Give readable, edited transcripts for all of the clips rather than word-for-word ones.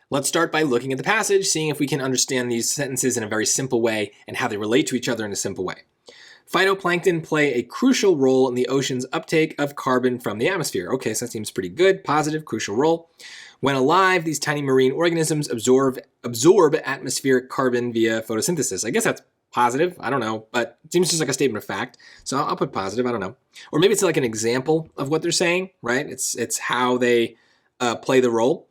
Let's start by looking at the passage, seeing if we can understand these sentences in a very simple way and how they relate to each other in a simple way. Phytoplankton play a crucial role in the ocean's uptake of carbon from the atmosphere. Okay, so that seems pretty good. Positive, crucial role. When alive, these tiny marine organisms absorb atmospheric carbon via photosynthesis. I guess that's positive. I don't know, but it seems just like a statement of fact. So I'll put positive. I don't know. Or maybe it's like an example of what they're saying, right? It's how they play the role.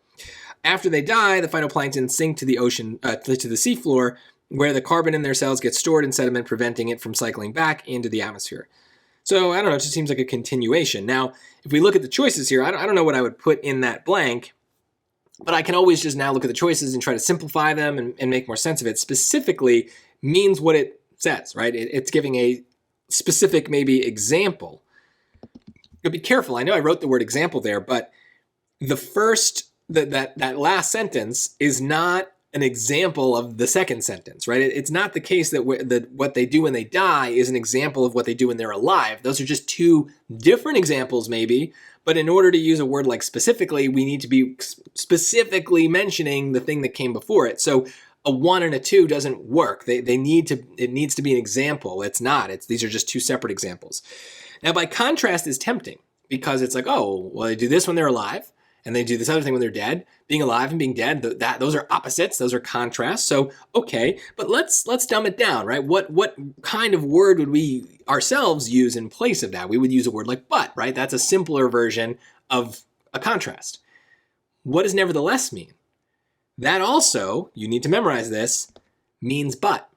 After they die, the phytoplankton sink to the ocean, to the seafloor, where the carbon in their cells gets stored in sediment, preventing it from cycling back into the atmosphere. So I don't know, it just seems like a continuation. Now, if we look at the choices here, I don't know what I would put in that blank, but I can always just now look at the choices and try to simplify them and make more sense of it. Specifically means what it says, right? It's giving a specific maybe example. But be careful. I know I wrote the word example there, but the first, that last sentence is not an example of the second sentence, right? It's not the case that what they do when they die is an example of what they do when they're alive. Those are just two different examples maybe, but in order to use a word like specifically, we need to be specifically mentioning the thing that came before it. So a 1 and a 2 doesn't work. It needs to be an example. It's not. These are just two separate examples. Now, by contrast is tempting because it's like, oh, well, they do this when they're alive and they do this other thing when they're dead. Being alive and being dead, those are opposites. Those are contrasts. So, okay, but let's dumb it down, right? What kind of word would we ourselves use in place of that? We would use a word like but, right? That's a simpler version of a contrast. What does nevertheless mean? That also, you need to memorize this, means but.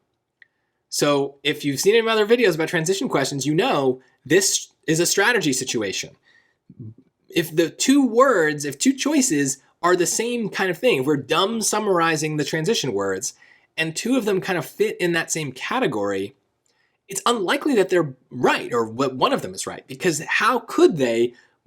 So if you've seen any of my other videos about transition questions, you know this is a strategy situation. If two choices are the same kind of thing, if we're dumb summarizing the transition words, and two of them kind of fit in that same category, it's unlikely that they're right, or one of them is right, because how could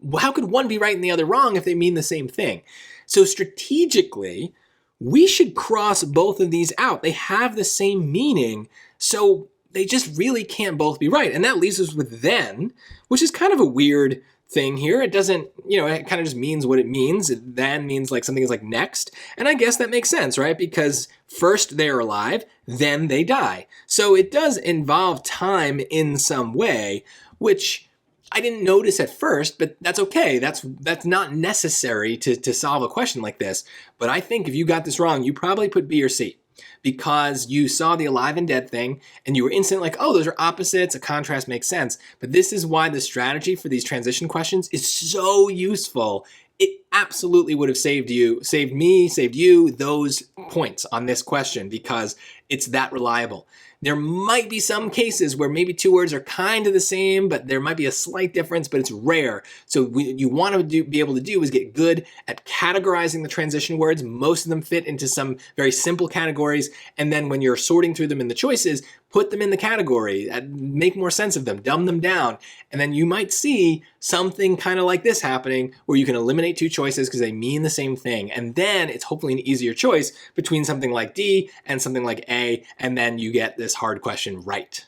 one be right and the other wrong if they mean the same thing? So strategically, we should cross both of these out. They have the same meaning, so they just really can't both be right. And that leaves us with then, which is kind of a weird thing here. It doesn't, it kind of just means what it means. It then means like something is like next. And I guess that makes sense, right? Because first they're alive, then they die. So it does involve time in some way, which I didn't notice at first, but that's okay. That's not necessary to solve a question like this. But I think if you got this wrong, you probably put B or C, because you saw the alive and dead thing and you were instantly like, oh, those are opposites, a contrast makes sense. But this is why the strategy for these transition questions is so useful. It absolutely would have saved you those points on this question because it's that reliable. There might be some cases where maybe two words are kind of the same, but there might be a slight difference, but it's rare. So what you want to be able to do is get good at categorizing the transition words. Most of them fit into some very simple categories. And then when you're sorting through them in the choices, put them in the category, make more sense of them, dumb them down. And then you might see something kind of like this happening where you can eliminate two choices because they mean the same thing. And then it's hopefully an easier choice between something like D and something like A. And then you get this hard question right.